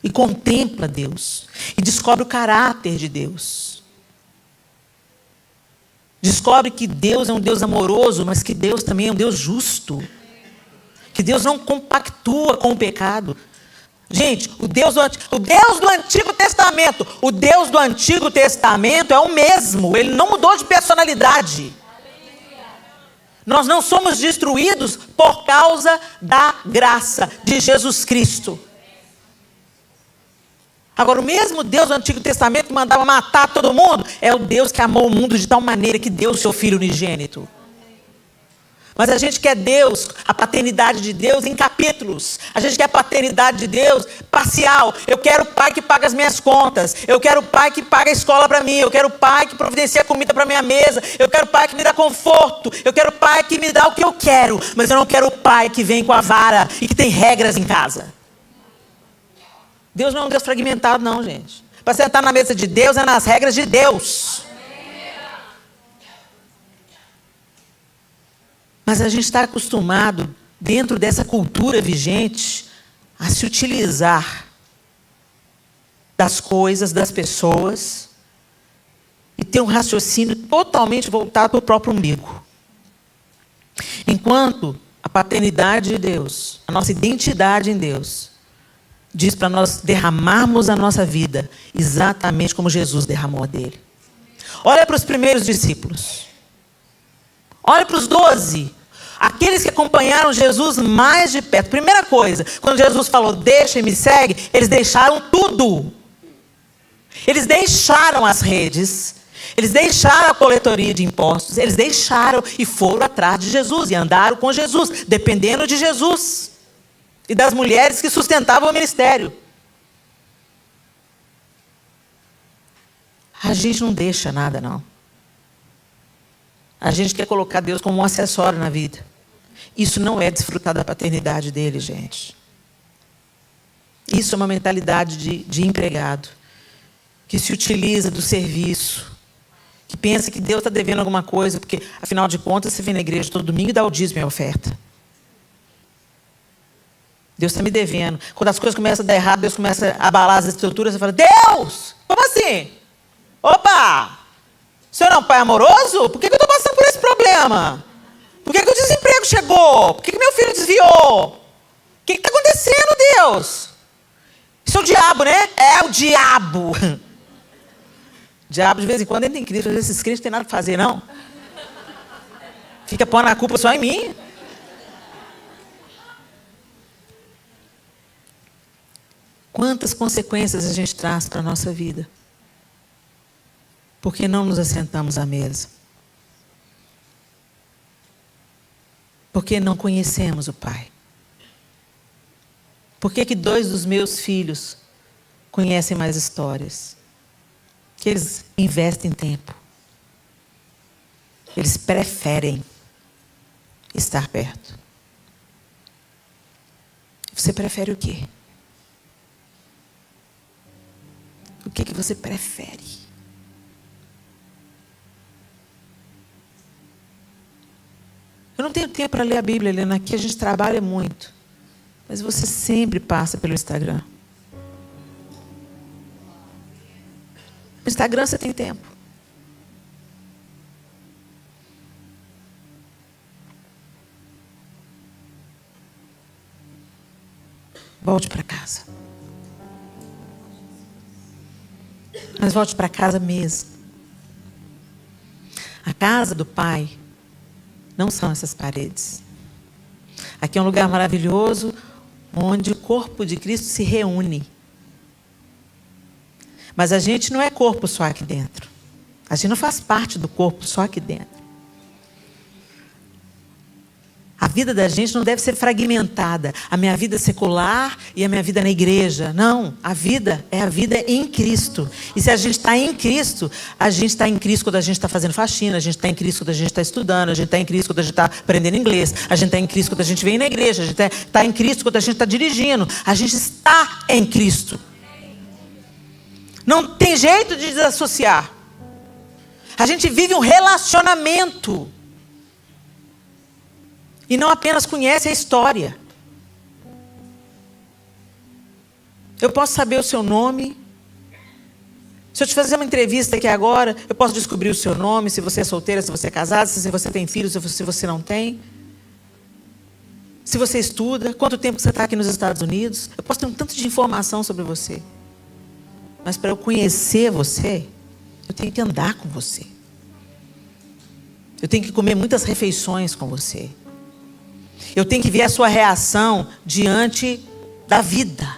E contempla Deus. E descobre o caráter de Deus. Descobre que Deus é um Deus amoroso, mas que Deus também é um Deus justo. Que Deus não compactua com o pecado. Gente, o Deus do Antigo Testamento, o Deus do Antigo Testamento é o mesmo, ele não mudou de personalidade. Nós não somos destruídos por causa da graça de Jesus Cristo. Agora, o mesmo Deus do Antigo Testamento que mandava matar todo mundo, é o Deus que amou o mundo de tal maneira que deu o seu Filho unigênito. Mas a gente quer Deus, a paternidade de Deus em capítulos. A gente quer a paternidade de Deus parcial. Eu quero o pai que paga as minhas contas. Eu quero o pai que paga a escola para mim. Eu quero o pai que providencia comida para minha mesa. Eu quero o pai que me dá conforto. Eu quero o pai que me dá o que eu quero. Mas eu não quero o pai que vem com a vara e que tem regras em casa. Deus não é um Deus fragmentado, não, gente. Para sentar na mesa de Deus é nas regras de Deus. Mas a gente está acostumado, dentro dessa cultura vigente, a se utilizar das coisas, das pessoas, e ter um raciocínio totalmente voltado para o próprio umbigo. Enquanto a paternidade de Deus, a nossa identidade em Deus, diz para nós derramarmos a nossa vida exatamente como Jesus derramou a dele. Olha para os primeiros discípulos. Olha para os 12. Aqueles que acompanharam Jesus mais de perto. Primeira coisa, quando Jesus falou, deixa e me segue, eles deixaram tudo. Eles deixaram as redes, eles deixaram a coletoria de impostos, eles deixaram e foram atrás de Jesus e andaram com Jesus, dependendo de Jesus e das mulheres que sustentavam o ministério. A gente não deixa nada, não. A gente quer colocar Deus como um acessório na vida. Isso não é desfrutar da paternidade dele, gente. Isso é uma mentalidade de empregado, que se utiliza do serviço, que pensa que Deus está devendo alguma coisa, porque, afinal de contas, você vem na igreja todo domingo e dá o dízimo e a oferta. Deus está me devendo. Quando as coisas começam a dar errado, Deus começa a abalar as estruturas, você fala, Deus, como assim? Opa! O senhor é um pai amoroso? Por que eu estou passando por esse problema? Por que o desemprego chegou? Por que meu filho desviou? O que está acontecendo, Deus? Isso é o diabo, né? É o diabo. O diabo, de vez em quando, entra em Cristo. Às vezes, esses crentes não tem nada para fazer, não. Fica pondo a culpa só em mim. Quantas consequências a gente traz para a nossa vida? Porque não nos assentamos à mesa. Porque não conhecemos o Pai. Por que 2 dos meus filhos conhecem mais histórias? Que eles investem tempo. Eles preferem estar perto. Você prefere o quê? O que você prefere? Eu não tenho tempo para ler a Bíblia, Helena. Aqui a gente trabalha muito. Mas você sempre passa pelo Instagram. No Instagram você tem tempo. Volte para casa. Mas volte para casa mesmo. A casa do Pai não são essas paredes. Aqui é um lugar maravilhoso, onde o corpo de Cristo se reúne. Mas a gente não é corpo só aqui dentro. A gente não faz parte do corpo só aqui dentro. A vida da gente não deve ser fragmentada. A minha vida secular e a minha vida na igreja. Não, a vida é a vida em Cristo. E se a gente está em Cristo, a gente está em Cristo quando a gente está fazendo faxina, a gente está em Cristo quando a gente está estudando, a gente está em Cristo quando a gente está aprendendo inglês, a gente está em Cristo quando a gente vem na igreja, a gente está em Cristo quando a gente está dirigindo. A gente está em Cristo. Não tem jeito de desassociar. A gente vive um relacionamento. E não apenas conhece a história. Eu posso saber o seu nome. Se eu te fazer uma entrevista aqui agora, eu posso descobrir o seu nome, se você é solteira, se você é casada, se você tem filhos, se você não tem. Se você estuda, quanto tempo você está aqui nos Estados Unidos. Eu posso ter um tanto de informação sobre você. Mas para eu conhecer você, eu tenho que andar com você. Eu tenho que comer muitas refeições com você. Eu tenho que ver a sua reação diante da vida.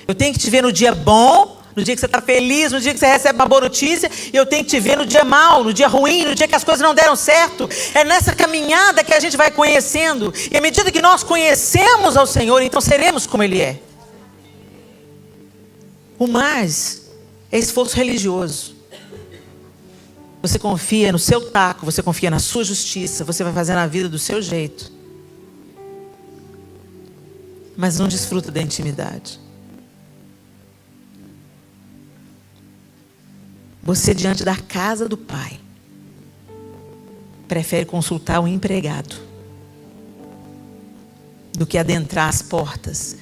Eu tenho que te ver no dia bom, no dia que você está feliz, no dia que você recebe uma boa notícia. E eu tenho que te ver no dia mau, no dia ruim, no dia que as coisas não deram certo. É nessa caminhada que a gente vai conhecendo. E à medida que nós conhecemos ao Senhor, então seremos como Ele é. O mais é esforço religioso. Você confia no seu taco, você confia na sua justiça, você vai fazer na vida do seu jeito. Mas não desfruta da intimidade. Você, diante da casa do Pai, prefere consultar o empregado do que adentrar as portas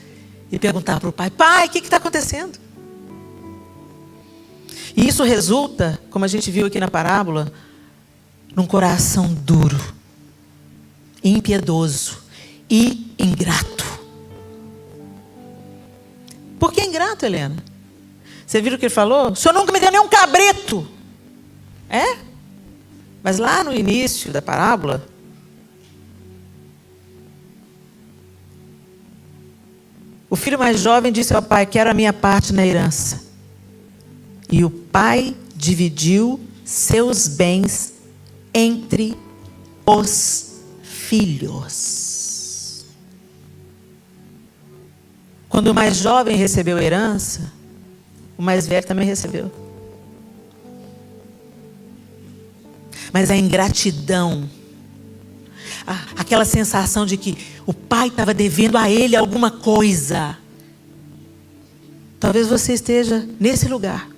e perguntar para o Pai: Pai, o que está acontecendo? E isso resulta, como a gente viu aqui na parábola, num coração duro, impiedoso e ingrato. Por que ingrato, Helena? Você viu o que ele falou? O senhor nunca me deu nenhum cabrito. É? Mas lá no início da parábola, o filho mais jovem disse ao pai: quero a minha parte na herança. E o pai dividiu seus bens entre os filhos. Quando o mais jovem recebeu herança, o mais velho também recebeu. Mas a ingratidão, aquela sensação de que o pai estava devendo a ele alguma coisa. Talvez você esteja nesse lugar,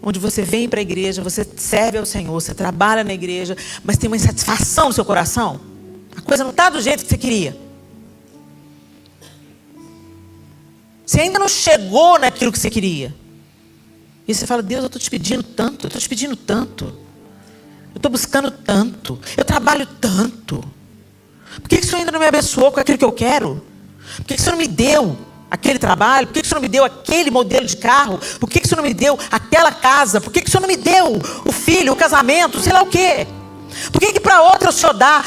onde você vem para a igreja, você serve ao Senhor, você trabalha na igreja, mas tem uma insatisfação no seu coração. A coisa não está do jeito que você queria. Você ainda não chegou naquilo que você queria. E você fala: Deus, eu estou te pedindo tanto, eu estou te pedindo tanto. Eu estou buscando tanto, eu trabalho tanto. Por que o Senhor ainda não me abençoou com aquilo que eu quero? Por que o Senhor não me deu aquele trabalho? Por que o Senhor não me deu aquele modelo de carro? Por que o Senhor não me deu aquela casa? Por que o Senhor não me deu o filho, o casamento, sei lá o quê? Por que para outra o Senhor dá?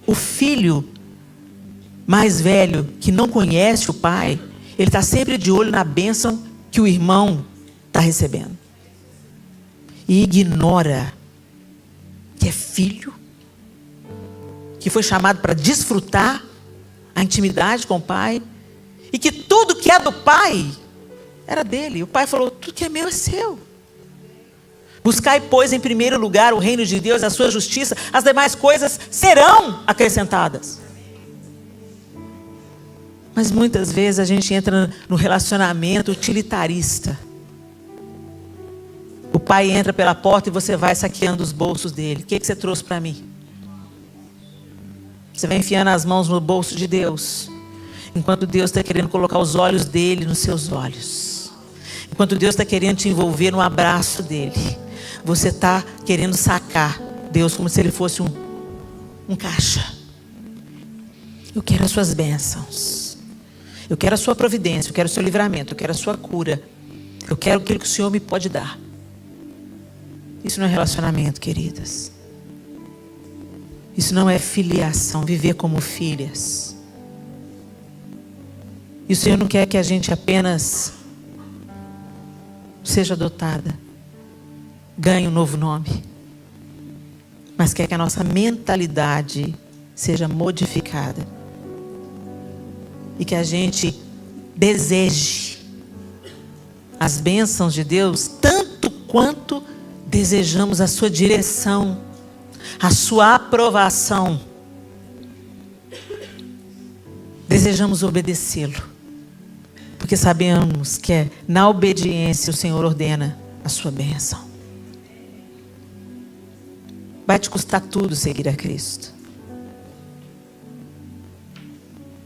O filho mais velho, que não conhece o pai, ele está sempre de olho na bênção que o irmão está recebendo. E ignora que é filho, que foi chamado para desfrutar a intimidade com o pai, e que tudo que é do pai era dele. O pai falou: tudo que é meu é seu. Buscai, pois, em primeiro lugar o reino de Deus, a sua justiça, as demais coisas serão acrescentadas. Mas muitas vezes a gente entra no relacionamento utilitarista. O pai entra pela porta e você vai saqueando os bolsos dele. O que você trouxe para mim? Você vai enfiando as mãos no bolso de Deus, enquanto Deus está querendo colocar os olhos dele nos seus olhos. Enquanto Deus está querendo te envolver no abraço dele, você está querendo sacar Deus como se ele fosse um caixa. Eu quero as suas bênçãos. Eu quero a sua providência. Eu quero o seu livramento. Eu quero a sua cura. Eu quero aquilo que o Senhor me pode dar. Isso não é relacionamento, queridas. Isso não é filiação, viver como filhas. E o Senhor não quer que a gente apenas seja adotada, ganhe um novo nome, mas quer que a nossa mentalidade seja modificada e que a gente deseje as bênçãos de Deus tanto quanto desejamos a sua direção, a sua aprovação. Desejamos obedecê-lo, porque sabemos que na obediência o Senhor ordena a sua bênção. Vai te custar tudo seguir a Cristo,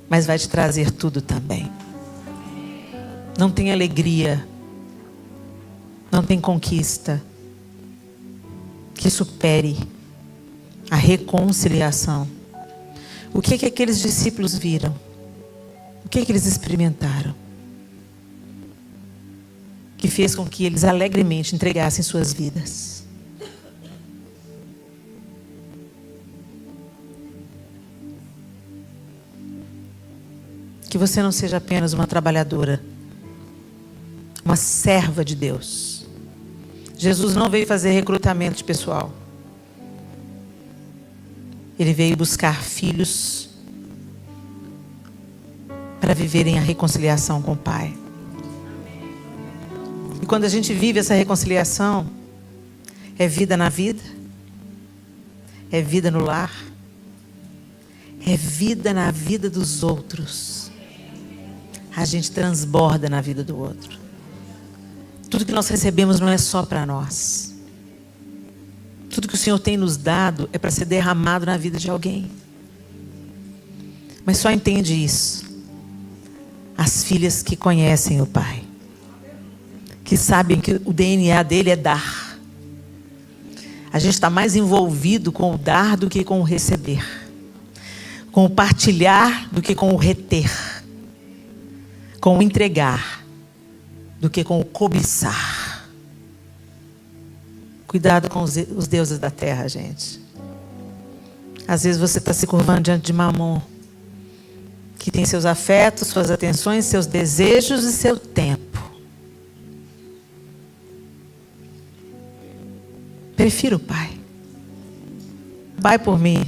mas vai te trazer tudo também. Não tem alegria, não tem conquista que supere a reconciliação. O que aqueles discípulos viram? O que eles experimentaram? Que fez com que eles alegremente entregassem suas vidas. Que você não seja apenas uma trabalhadora, uma serva de Deus. Jesus não veio fazer recrutamento de pessoal. Ele veio buscar filhos para viverem a reconciliação com o Pai. E quando a gente vive essa reconciliação, é vida na vida, é vida no lar, é vida na vida dos outros. A gente transborda na vida do outro. Tudo que nós recebemos não é só para nós. Tudo que o Senhor tem nos dado é para ser derramado na vida de alguém. Mas só entende isso as filhas que conhecem o Pai, que sabem que o DNA dele é dar. A gente está mais envolvido com o dar do que com o receber, com o partilhar do que com o reter, com o entregar do que com o cobiçar. Cuidado com os deuses da terra, gente. Às vezes você está se curvando diante de Mamon, que tem seus afetos, suas atenções, seus desejos e seu tempo. Prefiro o Pai. Vai por mim.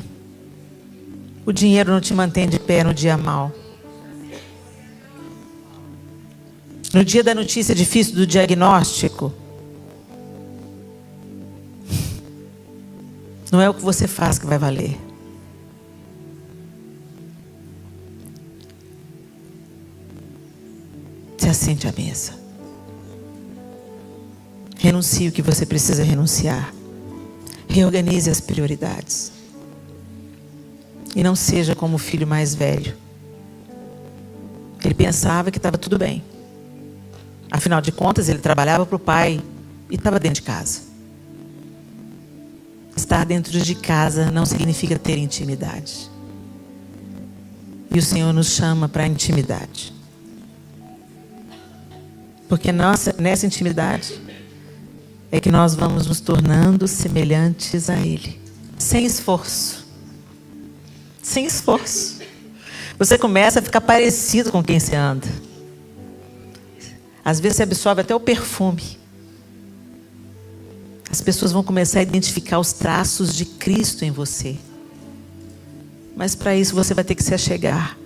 O dinheiro não te mantém de pé no dia mau. No dia da notícia difícil do diagnóstico, Não é o que você faz que vai valer. Se assente à mesa. Renuncie o que você precisa renunciar. Reorganize as prioridades. E não seja como o filho mais velho. Ele pensava que estava tudo bem. Afinal de contas, ele trabalhava para o pai e estava dentro de casa. Estar dentro de casa não significa ter intimidade. E o Senhor nos chama para a intimidade. Porque nessa intimidade é que nós vamos nos tornando semelhantes a Ele. Sem esforço. Sem esforço. Você começa a ficar parecido com quem você anda. Às vezes você absorve até o perfume. As pessoas vão começar a identificar os traços de Cristo em você. Mas para isso você vai ter que se achegar.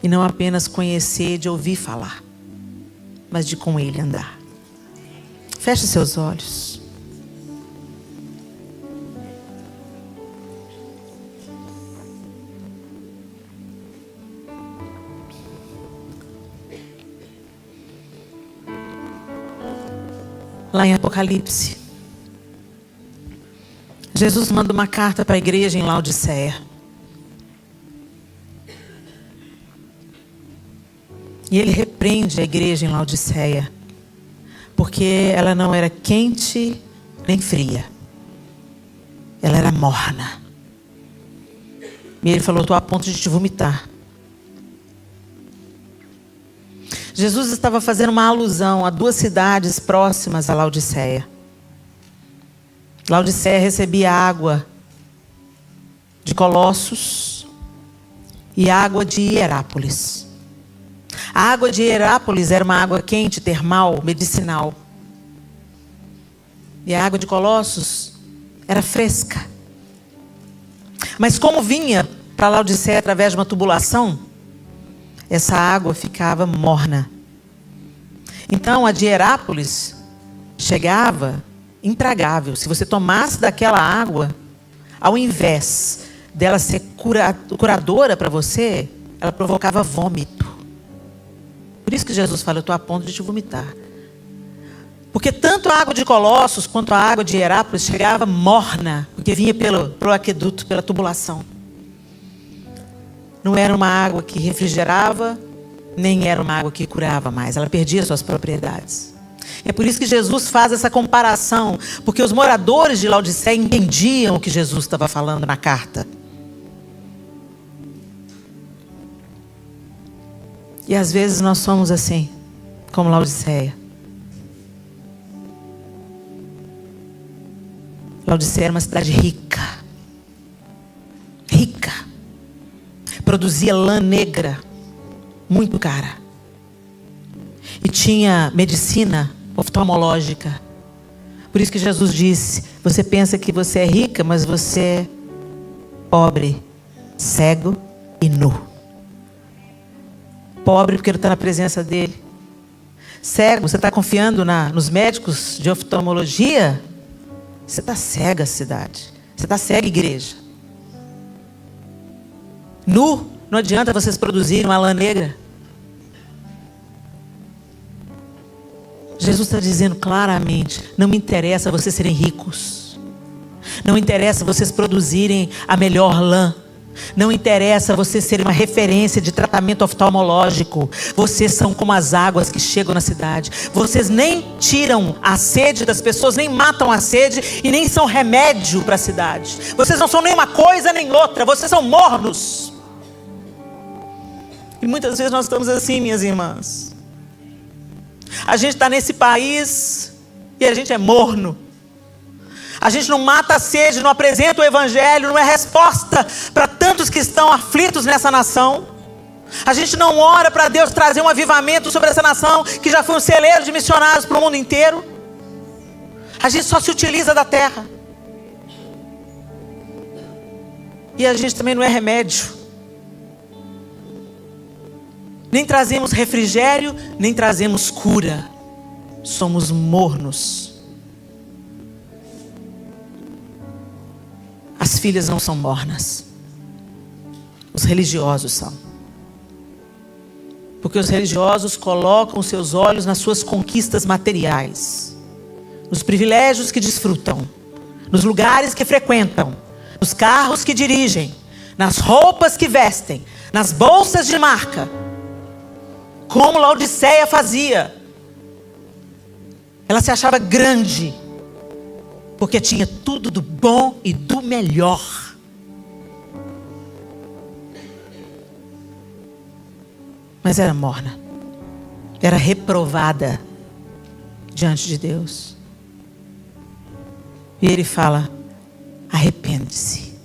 E não apenas conhecer de ouvir falar, mas de com Ele andar. Feche seus olhos. Lá em Apocalipse, Jesus manda uma carta para a igreja em Laodiceia. E ele repreende a igreja em Laodiceia, porque ela não era quente nem fria. Ela era morna. E ele falou: estou a ponto de te vomitar. Jesus estava fazendo uma alusão a duas cidades próximas a Laodiceia. Laodiceia recebia água de Colossos e água de Hierápolis. A água de Hierápolis era uma água quente, termal, medicinal. E a água de Colossos era fresca. Mas como vinha para Laodiceia através de uma tubulação, essa água ficava morna. Então a de Hierápolis chegava intragável. Se você tomasse daquela água, ao invés dela ser curadora para você, ela provocava vômito. Por isso que Jesus fala: eu estou a ponto de te vomitar. Porque tanto a água de Colossos quanto a água de Hierápolis chegava morna, porque vinha pelo aqueduto, pela tubulação. Não era uma água que refrigerava, nem era uma água que curava mais. Ela perdia suas propriedades. É por isso que Jesus faz essa comparação, porque os moradores de Laodiceia entendiam o que Jesus estava falando na carta. E às vezes nós somos assim, como Laodiceia. Laodiceia era uma cidade rica. Rica. Produzia lã negra, muito cara. E tinha medicina oftalmológica. Por isso que Jesus disse: você pensa que você é rica, mas você é pobre, cego e nu. Pobre porque não está na presença dele. Cego, você está confiando nos médicos de oftalmologia? Você está cega, cidade. Você está cega, igreja. Nu, não adianta vocês produzirem uma lã negra. Jesus está dizendo claramente: não me interessa vocês serem ricos. Não interessa vocês produzirem a melhor lã. Não interessa vocês serem uma referência de tratamento oftalmológico. Vocês são como as águas que chegam na cidade. Vocês nem tiram a sede das pessoas, nem matam a sede e nem são remédio para a cidade. Vocês não são nem uma coisa nem outra. Vocês são mornos. E muitas vezes nós estamos assim, minhas irmãs. A gente está nesse país e a gente é morno. A gente não mata a sede, não apresenta o evangelho, não é resposta para tantos que estão aflitos nessa nação. A gente não ora para Deus trazer um avivamento sobre essa nação, que já foi um celeiro de missionários para o mundo inteiro. A gente só se utiliza da terra. E a gente também não é remédio. Nem trazemos refrigério, nem trazemos cura. Somos mornos. As filhas não são mornas. Os religiosos são. Porque os religiosos colocam seus olhos nas suas conquistas materiais, nos privilégios que desfrutam, nos lugares que frequentam, nos carros que dirigem, nas roupas que vestem, nas bolsas de marca. Como Laodiceia fazia. Ela se achava grande, porque tinha tudo do bom e do melhor. Mas era morna, era reprovada diante de Deus. E ele fala: arrepende-se,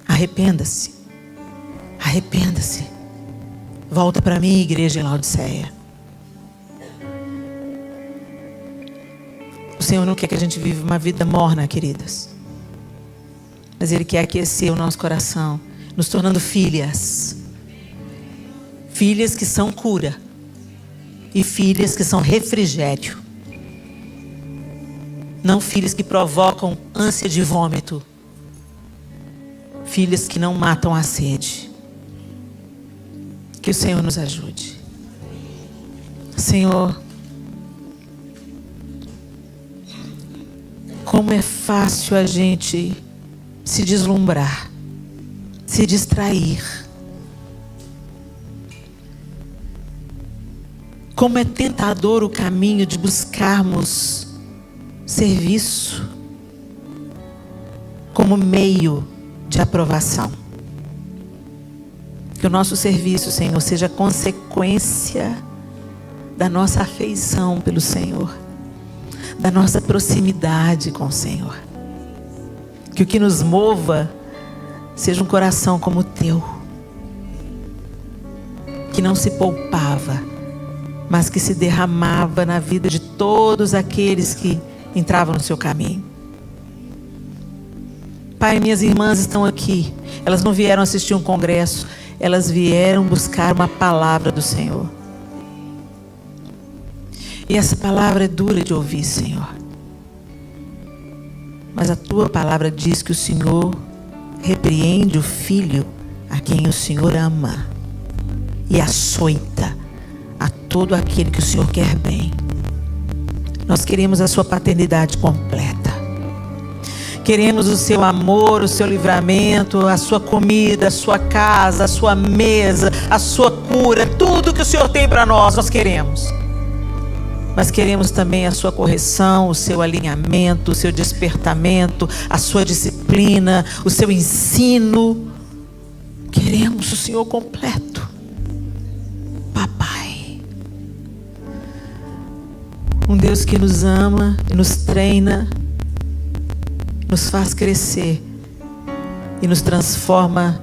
arrependa-se, arrependa-se. Volta para mim, igreja em Laodiceia. O Senhor não quer que a gente viva uma vida morna, queridas, mas Ele quer aquecer o nosso coração, nos tornando filhas. Filhas que são cura e filhas que são refrigério. Não filhas que provocam ânsia de vômito. Filhas que não matam a sede. Que o Senhor nos ajude. Senhor, como é fácil a gente se deslumbrar, se distrair. Como é tentador o caminho de buscarmos serviço como meio de aprovação. Que o nosso serviço, Senhor, seja consequência da nossa afeição pelo Senhor, da nossa proximidade com o Senhor. Que o que nos mova seja um coração como o teu, que não se poupava, mas que se derramava na vida de todos aqueles que entravam no seu caminho. Pai, minhas irmãs estão aqui. Elas não vieram assistir um congresso, elas vieram buscar uma palavra do Senhor. E essa palavra é dura de ouvir, Senhor. Mas a tua palavra diz que o Senhor repreende o filho a quem o Senhor ama e açoita a todo aquele que o Senhor quer bem. Nós queremos a sua paternidade completa. Queremos o seu amor, o seu livramento, a sua comida, a sua casa, a sua mesa, a sua cura, tudo que o Senhor tem para nós, nós queremos. Mas queremos também a sua correção, o seu alinhamento, o seu despertamento, a sua disciplina, o seu ensino. Queremos o Senhor completo. Papai. Um Deus que nos ama e nos treina, nos faz crescer e nos transforma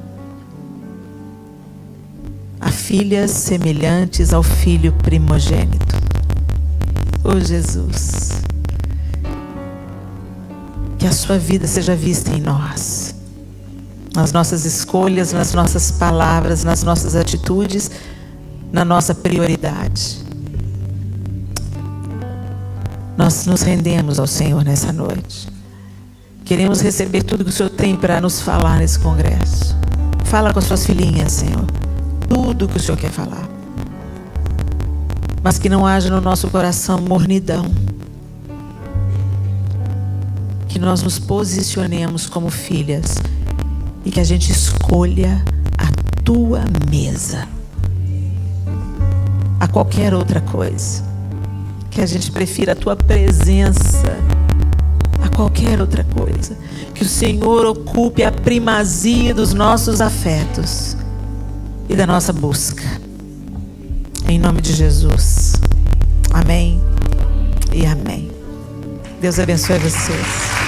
a filhas semelhantes ao Filho primogênito. Oh Jesus, que a sua vida seja vista em nós, nas nossas escolhas, nas nossas palavras, nas nossas atitudes, na nossa prioridade. Nós nos rendemos ao Senhor nessa noite. Queremos receber tudo que o Senhor tem para nos falar nesse congresso. Fala com as suas filhinhas, Senhor. Tudo que o Senhor quer falar. Mas que não haja no nosso coração mornidão. Que nós nos posicionemos como filhas e que a gente escolha a tua mesa a qualquer outra coisa. Que a gente prefira a tua presença a qualquer outra coisa. Que o Senhor ocupe a primazia dos nossos afetos e da nossa busca. Em nome de Jesus. Amém e amém. Deus abençoe vocês.